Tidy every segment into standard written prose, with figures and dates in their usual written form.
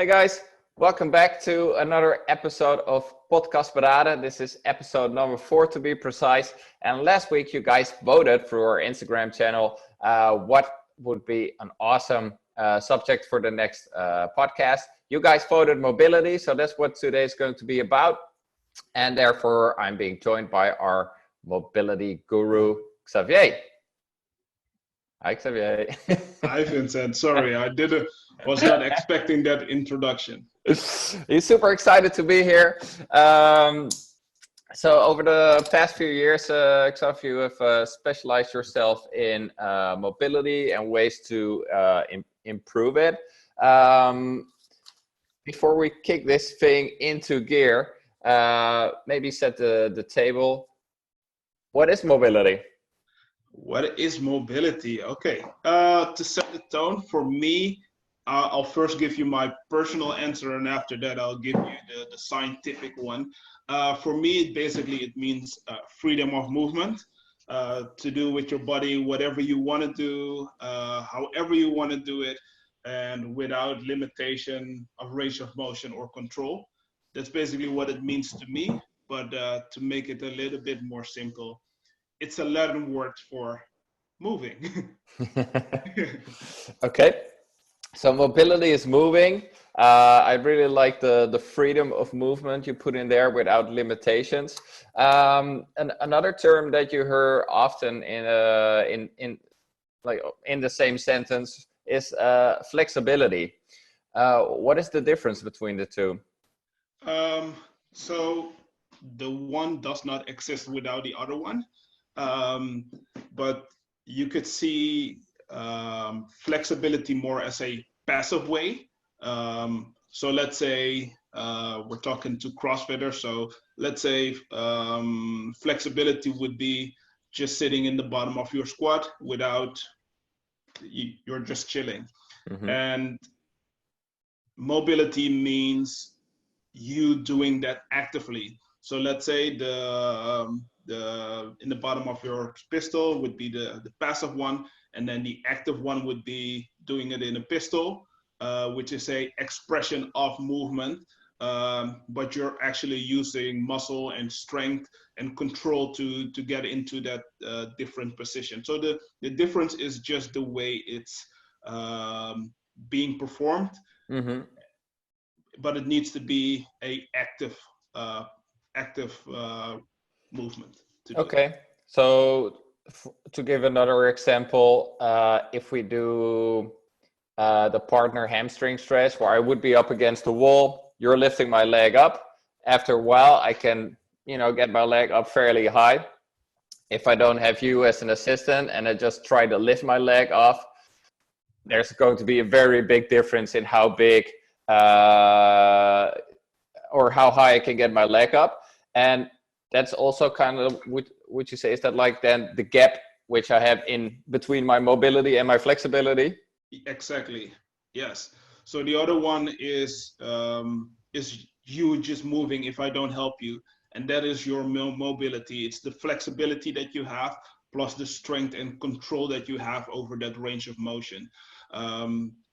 Hey guys, welcome back to another episode of Podcastberaden. This is episode number 4 to be precise. And last week you guys voted through our Instagram channel what would be an awesome subject for the next podcast. You guys voted mobility, so that's what today is going to be about. And therefore I'm being joined by our mobility guru, Xavier. Hi, Xavier. Hi, Vincent. Sorry, was not expecting that introduction. He's super excited to be here. So over the past few years, Xavier, you have specialized yourself in mobility and ways to improve it. Before we kick this thing into gear, maybe set the table. What is mobility? What is mobility? Okay, to set the tone, for me, I'll first give you my personal answer, and after that, I'll give you the scientific one. For me, it means freedom of movement, to do with your body whatever you want to do, however you want to do it, and without limitation of range of motion or control. That's basically what it means to me, but to make it a little bit more simple, it's a Latin word for moving. Okay. So mobility is moving. I really like the freedom of movement you put in there without limitations. And another term that you hear often in the same sentence is flexibility. What is the difference between the two? So the one does not exist without the other one, but you could see flexibility more as a passive way. So let's say we're talking to CrossFitters. So let's say flexibility would be just sitting in the bottom of your squat without, you're just chilling. Mm-hmm. And mobility means you doing that actively. So let's say in the bottom of your pistol would be the passive one, and then the active one would be doing it in a pistol, which is a expression of movement, but you're actually using muscle and strength and control to get into that different position. So the difference is just the way it's being performed, mm-hmm. But it needs to be a active movement. Okay, so to give another example, if we do the partner hamstring stretch where I would be up against the wall, you're lifting my leg up. After a while, I can, get my leg up fairly high. If I don't have you as an assistant and I just try to lift my leg off, there's going to be a very big difference in how big or how high I can get my leg up. And that's also kind of, would you say, is that like then the gap which I have in between my mobility and my flexibility? Exactly. Yes. So the other one is you just moving if I don't help you, and that is your mobility. It's the flexibility that you have plus the strength and control that you have over that range of motion.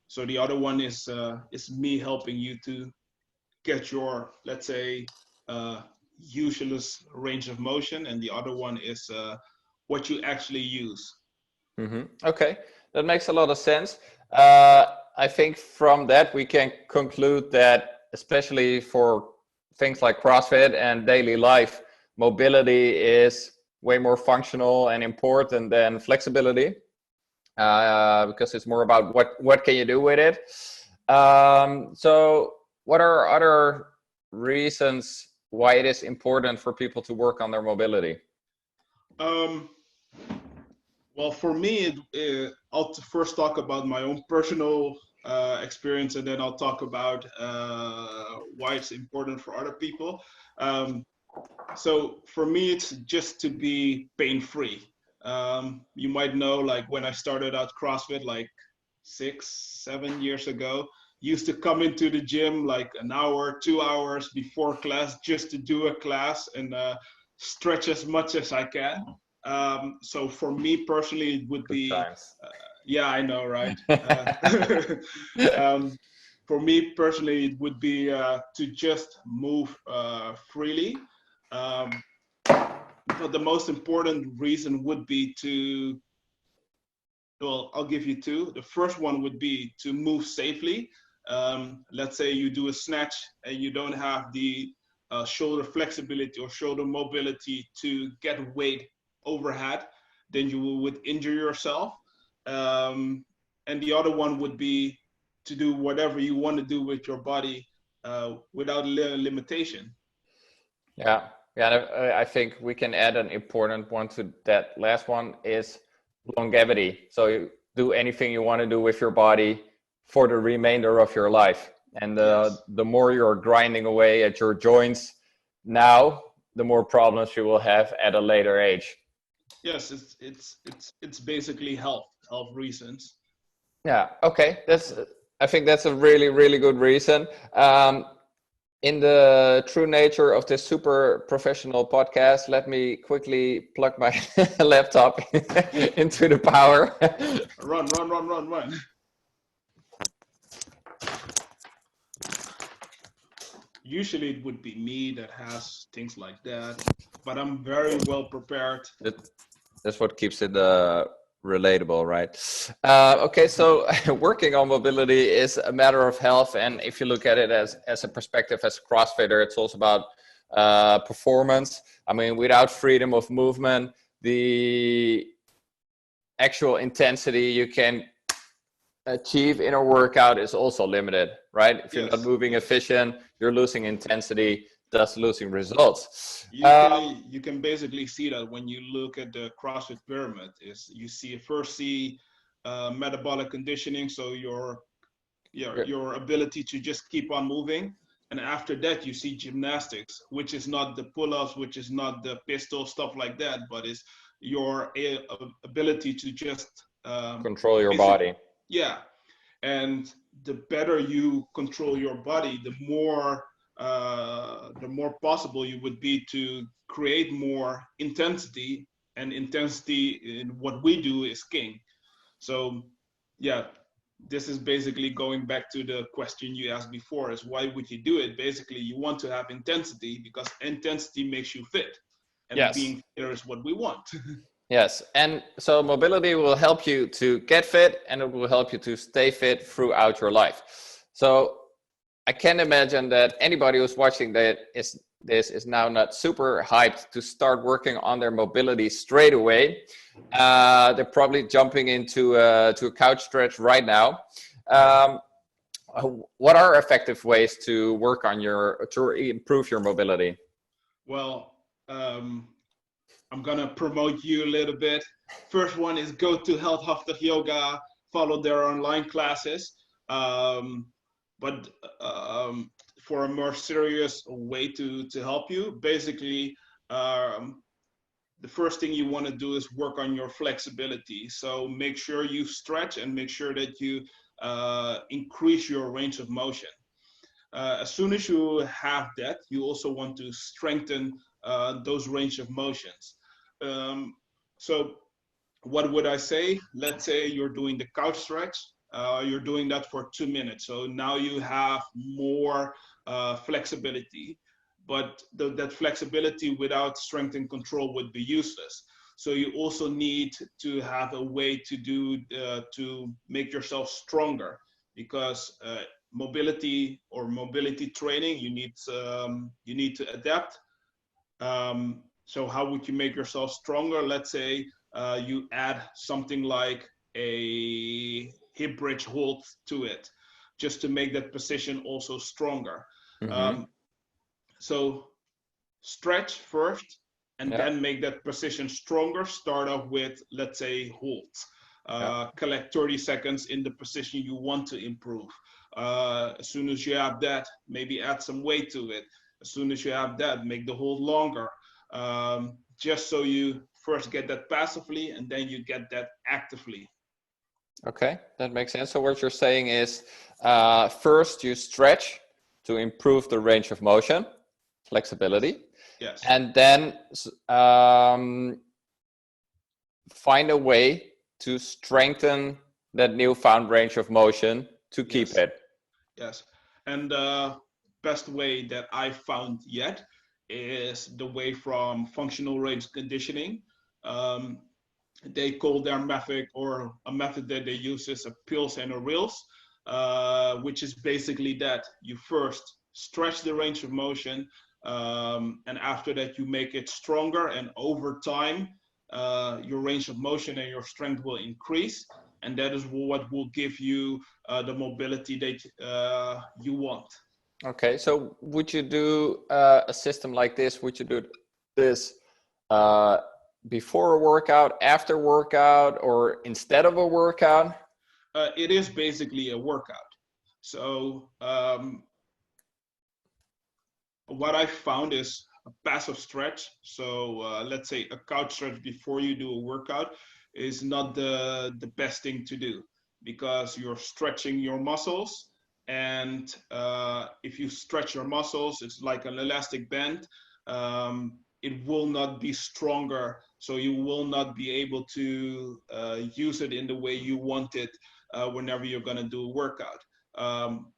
So the other one is me helping you to get your, let's say, useless range of motion, and the other one is what you actually use. Mm-hmm. Okay, that makes a lot of sense. I think from that we can conclude that, especially for things like CrossFit and daily life, mobility is way more functional and important than flexibility, because it's more about what can you do with it. So what are other reasons why it is important for people to work on their mobility? Well, for me, I'll first talk about my own personal experience, and then I'll talk about why it's important for other people. So for me, it's just to be pain-free. You might know, like when I started out CrossFit, like 6-7 years ago, used to come into the gym like an hour, 2 hours before class just to do a class and stretch as much as I can. So for me personally, it would be, yeah, I know, right? for me personally, it would be to just move freely. But the most important reason would be to, well, I'll give you two. The first one would be to move safely. Let's say you do a snatch and you don't have the shoulder flexibility or shoulder mobility to get weight overhead, then you would injure yourself. And the other one would be to do whatever you want to do with your body without limitation. Yeah, I think we can add an important one to that last one is longevity. So you do anything you want to do with your body for the remainder of your life. And the more you're grinding away at your joints now, the more problems you will have at a later age. Yes, it's basically health reasons. Yeah, okay. I think that's a really, really good reason. In the true nature of this super professional podcast, let me quickly plug my laptop into the power. Run. Usually it would be me that has things like that, but I'm very well prepared. That's what keeps it relatable, right? Okay, so working on mobility is a matter of health, and if you look at it as a perspective as a CrossFitter, it's also about performance. I mean, without freedom of movement, the actual intensity you can achieve in a workout is also limited, right? If you're not moving efficient, you're losing intensity, thus losing results. You can basically see that when you look at the CrossFit pyramid. Is you see metabolic conditioning, so your ability to just keep on moving, and after that you see gymnastics, which is not the pull-ups, which is not the pistol stuff like that, but is your ability to just control your body. Yeah, and the better you control your body, the more possible you would be to create more intensity, and intensity in what we do is king. So yeah, this is basically going back to the question you asked before, is why would you do it? Basically, you want to have intensity because intensity makes you fit, and being fit is what we want. Yes, and so mobility will help you to get fit, and it will help you to stay fit throughout your life. So I can imagine that anybody who's watching this is now not super hyped to start working on their mobility straight away. They're probably jumping into to a couch stretch right now. What are effective ways to work on to improve your mobility? Well, I'm gonna promote you a little bit. First one is go to Heldhaftig Yoga, follow their online classes. But for a more serious way to help you, basically, the first thing you want to do is work on your flexibility. So make sure you stretch and make sure that you increase your range of motion. As soon as you have that, you also want to strengthen those range of motions. So what would I say? Let's say you're doing the couch stretch. You're doing that for 2 minutes. So now you have more flexibility, but that flexibility without strength and control would be useless. So you also need to have a way to make yourself stronger, because mobility training, you need to adapt. So how would you make yourself stronger? Let's say you add something like a hip bridge hold to it, just to make that position also stronger. Mm-hmm. So stretch first, and then make that position stronger. Start off with, let's say, holds. Collect 30 seconds in the position you want to improve. As soon as you have that, maybe add some weight to it. As soon as you have that, make the hold longer. Just so you first get that passively, and then you get that actively. Okay, that makes sense. So what you're saying is, first you stretch to improve the range of motion, flexibility. Yes. And then find a way to strengthen that newfound range of motion to keep it. Yes. And the best way that I found yet is the way from functional range conditioning. Um, they call their method, or a method that they use, is a pills and a reels, which is basically that you first stretch the range of motion, and after that you make it stronger, and over time your range of motion and your strength will increase, and that is what will give you the mobility that you want. Okay, so would you do a system like this? Would you do this uh, before a workout, after workout, or instead of a workout? It is basically a workout. So what I found is a passive stretch. So let's say a couch stretch before you do a workout is not the best thing to do, because you're stretching your muscles. And if you stretch your muscles, it's like an elastic band. It will not be stronger. So you will not be able to use it in the way you want it whenever you're going to do a workout.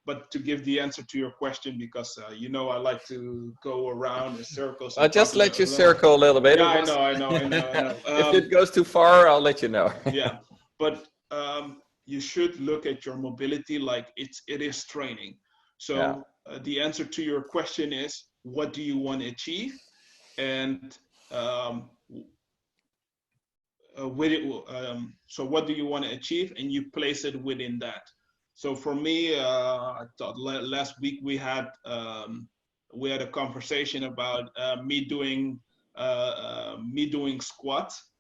But to give the answer to your question, because I like to go around in circles I'll and talk just a let you little. circle a little bit. Yeah, I know. If it goes too far, I'll let you know. Yeah, but you should look at your mobility like it is training. Yeah. So the answer to your question is, what do you want to achieve? And so what do you want to achieve, and you place it within that. So for me, I thought last week we had a conversation about me doing squats,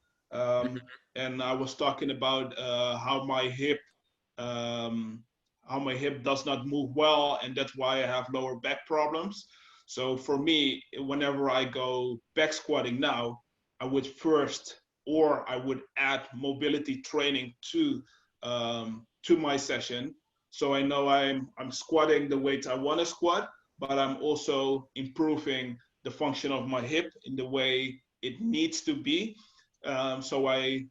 and I was talking about um, how my hip does not move well, and that's why I have lower back problems. So for me, whenever I go back squatting now, I would first, or I would add mobility training to my session. So I know I'm squatting the weights I want to squat, but I'm also improving the function of my hip in the way it needs to be. So I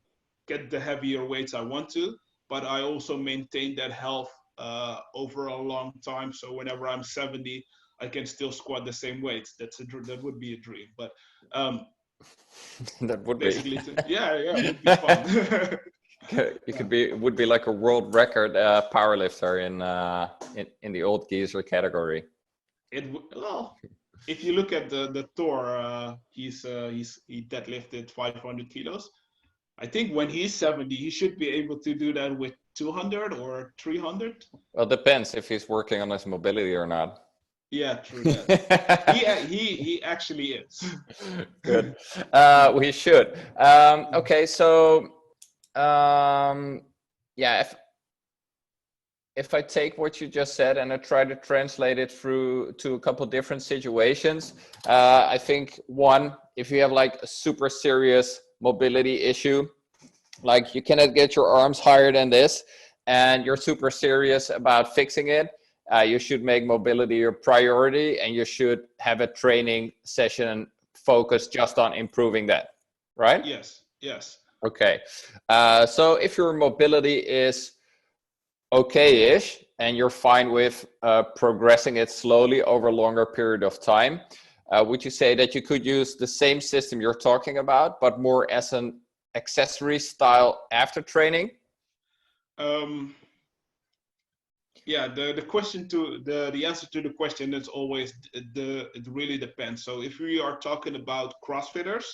get the heavier weights I want to, but I also maintain that health over a long time. So whenever I'm 70, I can still squat the same weights. That would be a dream. But That would be. basically, yeah, it would be fun. You could be would be like a world record powerlifter in the old geezer category. Well, if you look at the Thor, he deadlifted 500 kilos. I think when he's 70, he should be able to do that with 200 or 300. Well, depends if he's working on his mobility or not. Yeah, true that. He actually is. Good. We should. Okay, so yeah, if I take what you just said and I try to translate it through to a couple different situations, I think one, if you have like a super serious mobility issue, like you cannot get your arms higher than this, and you're super serious about fixing it, you should make mobility your priority, and you should have a training session focused just on improving that, right? Yes. Okay. So if your mobility is okay-ish and you're fine with progressing it slowly over a longer period of time, would you say that you could use the same system you're talking about, but more as an accessory style after training? Yeah, the answer to the question is always it really depends. So if we are talking about CrossFitters,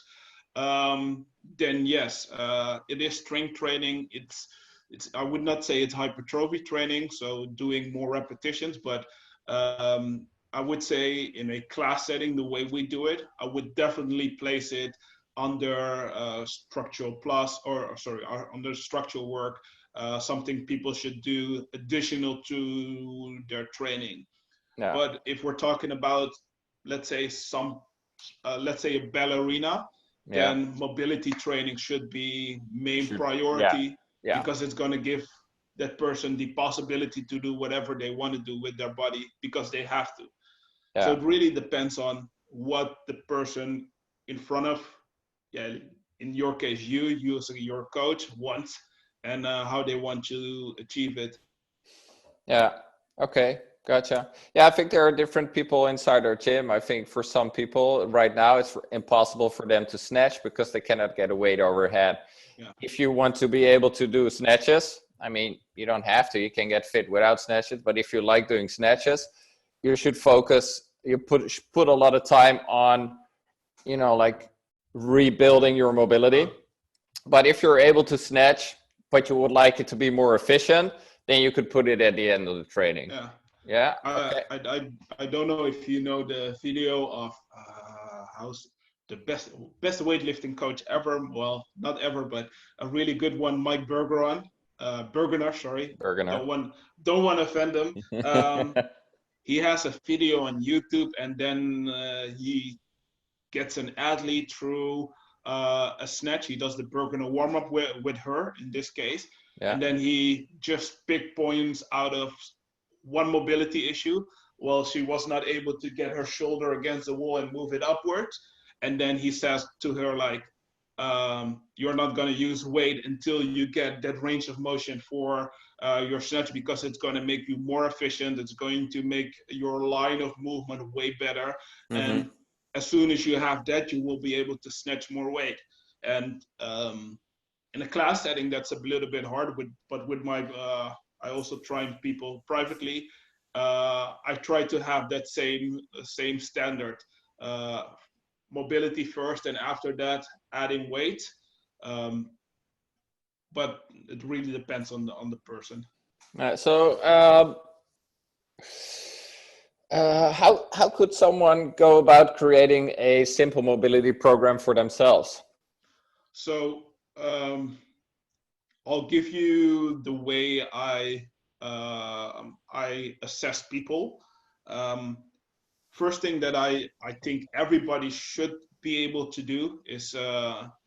then yes, it is strength training. It's I would not say it's hypertrophy training, so doing more repetitions, but I would say in a class setting, the way we do it, I would definitely place it under structural plus, or sorry, under structural work, something people should do additional to their training. Yeah. But if we're talking about, let's say let's say a ballerina, then mobility training should be main priority, because it's going to give that person the possibility to do whatever they want to do with their body, because they have to. So it really depends on what the person in front of, in your case, you as your coach wants, and how they want to achieve it. Yeah. Okay. Gotcha. Yeah, I think there are different people inside our gym. I think for some people right now, it's impossible for them to snatch because they cannot get a weight overhead. Yeah. If you want to be able to do snatches, I mean, you don't have to. You can get fit without snatches. But if you like doing snatches, you should focus. You put a lot of time on, like rebuilding your mobility. But if you're able to snatch, but you would like it to be more efficient, then you could put it at the end of the training. Yeah. Yeah. Okay. I don't know if you know the video of how's the best weightlifting coach ever. Well, not ever, but a really good one, Mike Bergener. Sorry, Bergener. Don't want to offend him. He has a video on YouTube, and then he gets an athlete through a snatch. He does the Bergener warm up with her in this case, and then he just pick points out of one mobility issue. Well, she was not able to get her shoulder against the wall and move it upwards. And then he says to her, like, you're not going to use weight until you get that range of motion for your snatch, because it's going to make you more efficient. It's going to make your line of movement way better. Mm-hmm. And as soon as you have that, you will be able to snatch more weight. And in a class setting, that's a little bit hard. But with my I also train people privately. I try to have that same standard. Mobility first, and after that, adding weight. But it really depends on the person. How could someone go about creating a simple mobility program for themselves? So I'll give you the way I assess people. First thing that I think everybody should be able to do is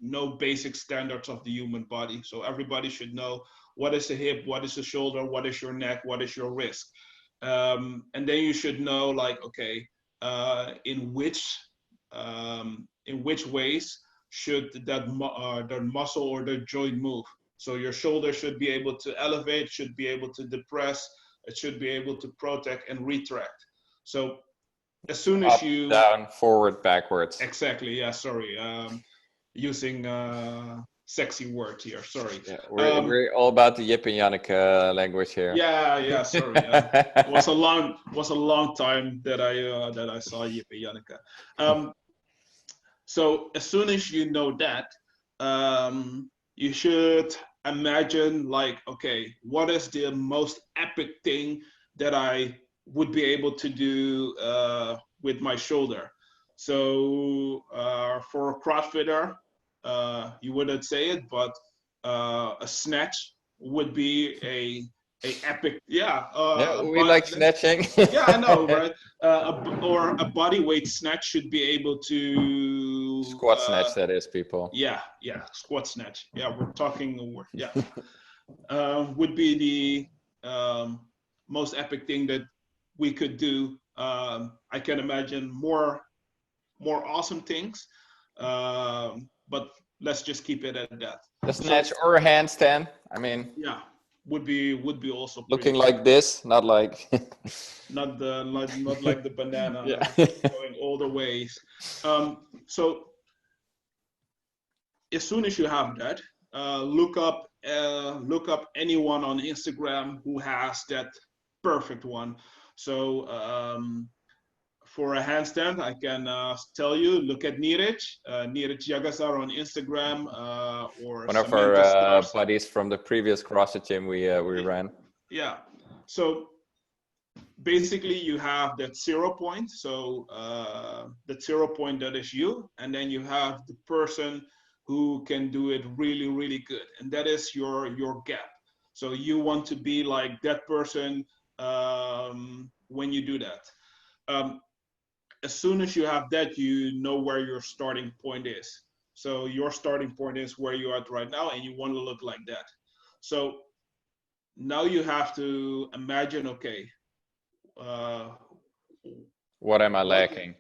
know basic standards of the human body. So everybody should know what is the hip, what is the shoulder, what is your neck, what is your wrist. And then you should know, like, okay, in which ways should that muscle or the joint move. So your shoulder should be able to elevate, should be able to depress, it should be able to protect and retract. So as soon as you down, forward, backwards. Exactly. Yeah. Sorry. Using sexy words here. Sorry. Yeah, we're all about the Jip and Janneke language here. Yeah. Yeah. Sorry. It was a long time that I saw Jip and Janneke. So as soon as you know that, you should imagine, like, okay, what is the most epic thing that I would be able to do with my shoulder. So for a CrossFitter, you wouldn't say it, but a snatch would be a epic. Yeah. We like snatching. Yeah, I know, right? Or a body weight snatch should be able to squat snatch. That is, people. Yeah, squat snatch. Yeah, we're talking. Yeah, would be the most epic thing that we could do. I can imagine more awesome things, but let's just keep it at that. A snatch or a handstand. I mean, yeah, would be also looking like this, not like not like the banana. Yeah. Going all the ways. So as soon as you have that, look up anyone on Instagram who has that perfect one. So for a handstand, I can tell you, look at Neeraj Jagasar on Instagram, or one of our buddies from the previous CrossFit gym we ran. Yeah. So basically, you have that 0 point. So that 0 point, that is you, and then you have the person who can do it really, really good, and that is your gap. So you want to be like that person when you do that. As soon as you have that, you know where your starting point is. So your starting point is where you're at right now, and you want to look like that. So now you have to imagine, okay, what am I lacking?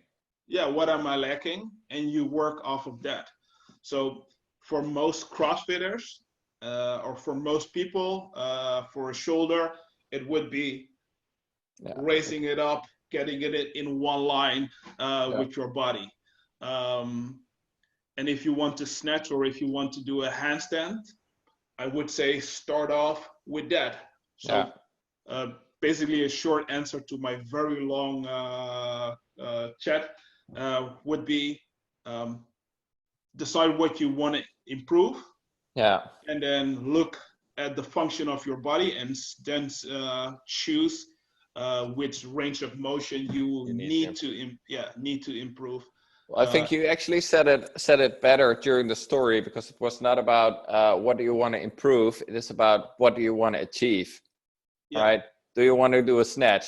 Yeah, what am I lacking? And you work off of that. So for most CrossFitters, or for most people, for a shoulder, it would be raising it up, getting it in one line with your body. And if you want to snatch or if you want to do a handstand, I would say start off with that. So basically a short answer to my very long chat would be decide what you want to improve. And then look at the function of your body and then choose which range of motion you need to improve. Well, I think you actually said it better during the story, because it was not about what do you want to improve. It is about what do you want to achieve, right? Do you want to do a snatch?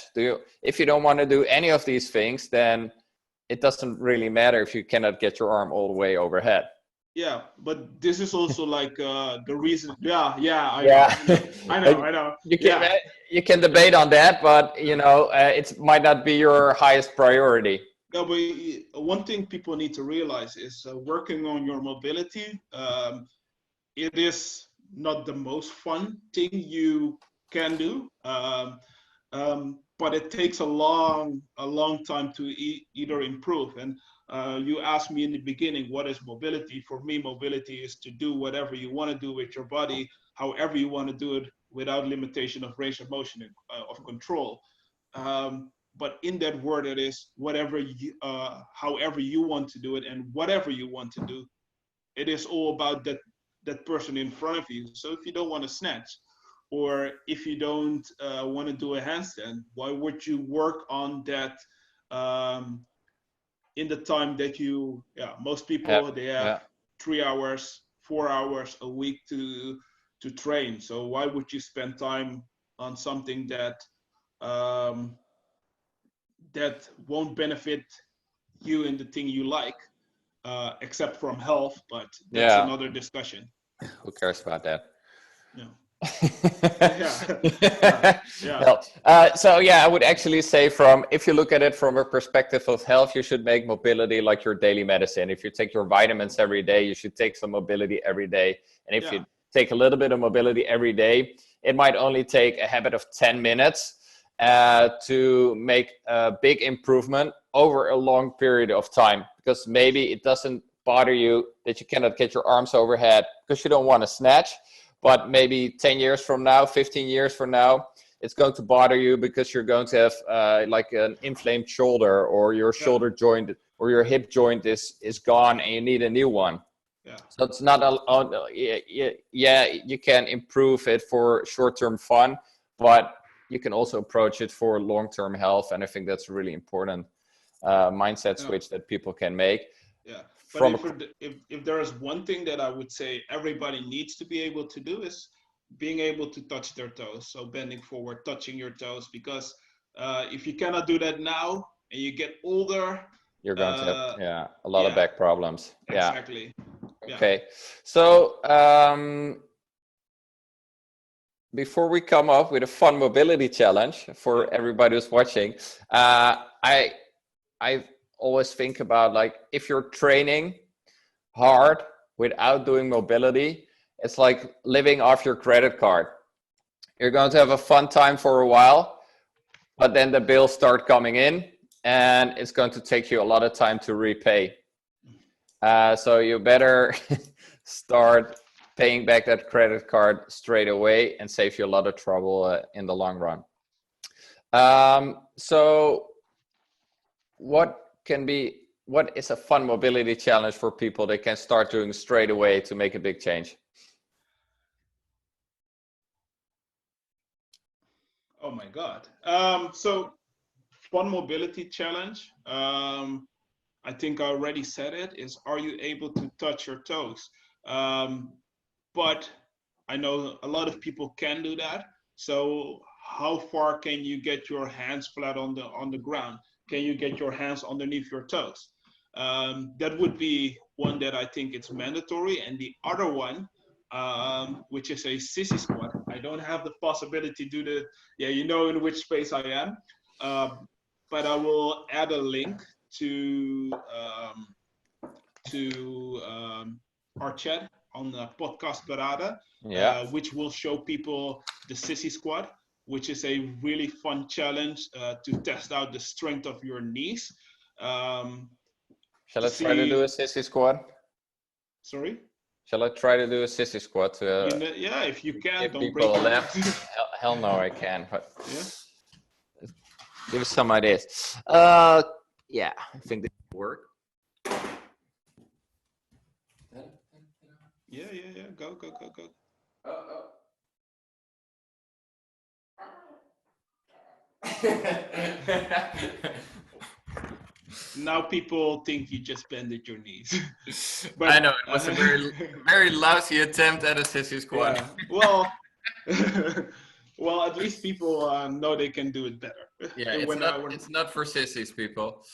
If you don't want to do any of these things, then it doesn't really matter if you cannot get your arm all the way overhead. Yeah, but this is also like the reason. I know. You can debate on that, but it might not be your highest priority. No, but one thing people need to realize is working on your mobility. It is not the most fun thing you can do, but it takes a long time to either improve. And you asked me in the beginning, what is mobility? For me, mobility is to do whatever you want to do with your body, however you want to do it, without limitation of range of motion and of control. But in that word, it is whatever however you want to do it and whatever you want to do. It is all about that person in front of you. So if you don't want to snatch, or if you don't want to do a handstand, why would you work on that in the time that most people, they have 3 hours, 4 hours a week to train. So why would you spend time on something that that won't benefit you in the thing you like, except from health, but that's another discussion. Who cares about that? So I would actually say, if you look at it from a perspective of health, you should make mobility like your daily medicine. If you take your vitamins every day, you should take some mobility every day. And if you take a little bit of mobility every day, it might only take a habit of 10 minutes to make a big improvement over a long period of time, because maybe it doesn't bother you that you cannot get your arms overhead because you don't want to snatch, but maybe 10 years from now, 15 years from now, it's going to bother you because you're going to have like an inflamed shoulder, or your shoulder joint or your hip joint is gone and you need a new one. So it's not you can improve it for short-term fun, but you can also approach it for long-term health. And I think that's a really important mindset switch that people can make. But if there is one thing that I would say everybody needs to be able to do, is being able to touch their toes. So bending forward, touching your toes, because if you cannot do that now and you get older, you're going to have a lot of back problems. Exactly. Okay. So before we come up with a fun mobility challenge for everybody who's watching, I always think about, like, if you're training hard without doing mobility, it's like living off your credit card. You're going to have a fun time for a while, but then the bills start coming in and it's going to take you a lot of time to repay. So you better start paying back that credit card straight away and save you a lot of trouble in the long run. So what is a fun mobility challenge for people they can start doing straight away to make a big change? Oh my God. So fun mobility challenge, I think I already said it, is, are you able to touch your toes? But I know a lot of people can do that. So how far can you get your hands flat on the ground? Can you get your hands underneath your toes? That would be one that I think it's mandatory. And the other one, which is a sissy squat. I don't have the possibility to do the, you know in which space I am. But I will add a link to our chat on the Podcastberaden, which will show people the sissy squat. which is a really fun challenge to test out the strength of your knees. Shall I try to do a sissy squat? Sorry? Shall I try to do a sissy squat to yeah, if you can, give don't people break a laugh? Hell no, I can. But yeah. Give us some ideas. Yeah, I think this will work. Yeah. Go. Now people think you just bended your knees. But I know it was a very lousy attempt at a sissy squat. Yeah. Well, well, at least people know they can do it better. Yeah, it's not for sissies, people.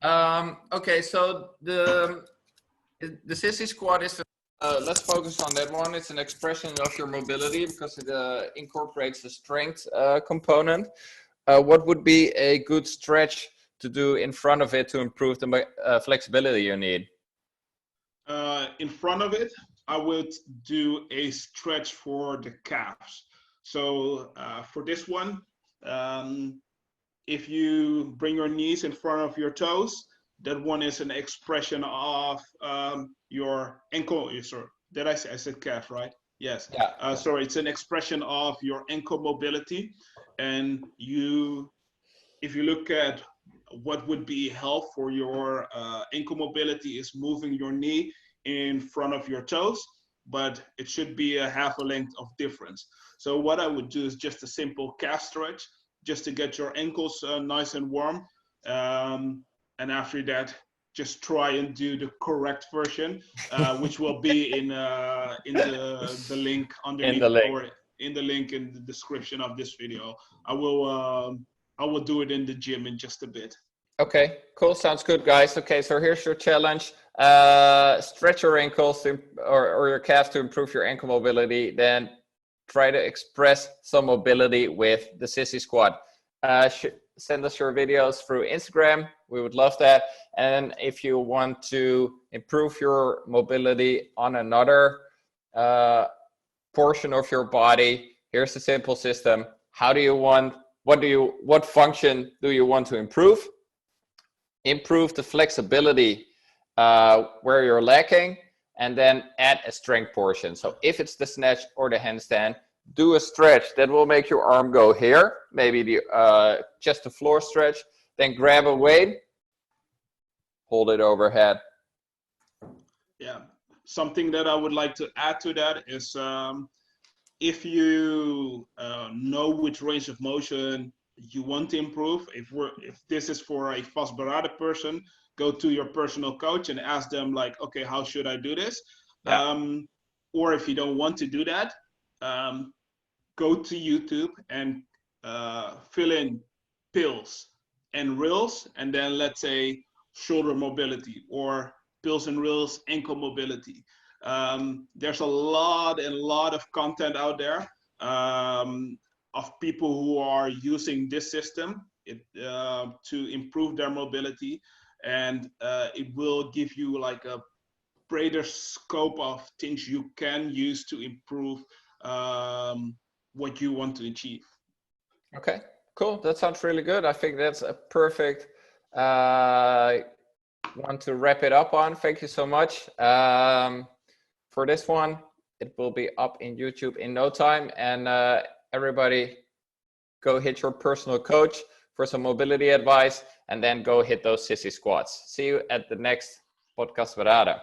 Okay, so the sissy squat is. Let's focus on that one. It's an expression of your mobility because it incorporates the strength component. What would be a good stretch to do in front of it to improve the flexibility you need? In front of it, I would do a stretch for the calves. So for this one, if you bring your knees in front of your toes, that one is an expression of your ankle. Sorry, did I say? I said calf, right? Yes. Yeah. Sorry, it's an expression of your ankle mobility. And if you look at what would be help for your ankle mobility is moving your knee in front of your toes, but it should be a half a length of difference. So what I would do is just a simple calf stretch, just to get your ankles nice and warm. And after that, just try and do the correct version, which will be in the link underneath, or in the link in the description of this video. I will do it in the gym in just a bit. Okay, cool. Sounds good, guys. Okay, so here's your challenge. Stretch your ankles or your calves to improve your ankle mobility. Then try to express some mobility with the sissy squat. Send us your videos through Instagram. We would love that. And if you want to improve your mobility on another portion of your body, here's a simple system. What function do you want to improve? Improve the flexibility where you're lacking, and then add a strength portion. So if it's the snatch or the handstand, do a stretch that will make your arm go here, maybe the just a floor stretch, then grab a weight, hold it overhead. Yeah, something that I would like to add to that is if you know which range of motion you want to improve, if this is for a Podcastberaden person, go to your personal coach and ask them like, okay, how should I do this? Yeah. Or if you don't want to do that, go to YouTube and fill in pills and reels, and then let's say shoulder mobility, or pills and reels ankle mobility. There's a lot of content out there of people who are using this system to improve their mobility, and it will give you like a greater scope of things you can use to improve what you want to achieve. Okay, cool. That sounds really good. I think that's a perfect one to wrap it up on. Thank you so much for this one. It will be up in YouTube in no time. And everybody go hit your personal coach for some mobility advice, and then go hit those sissy squats. See you at the next Podcastberaden.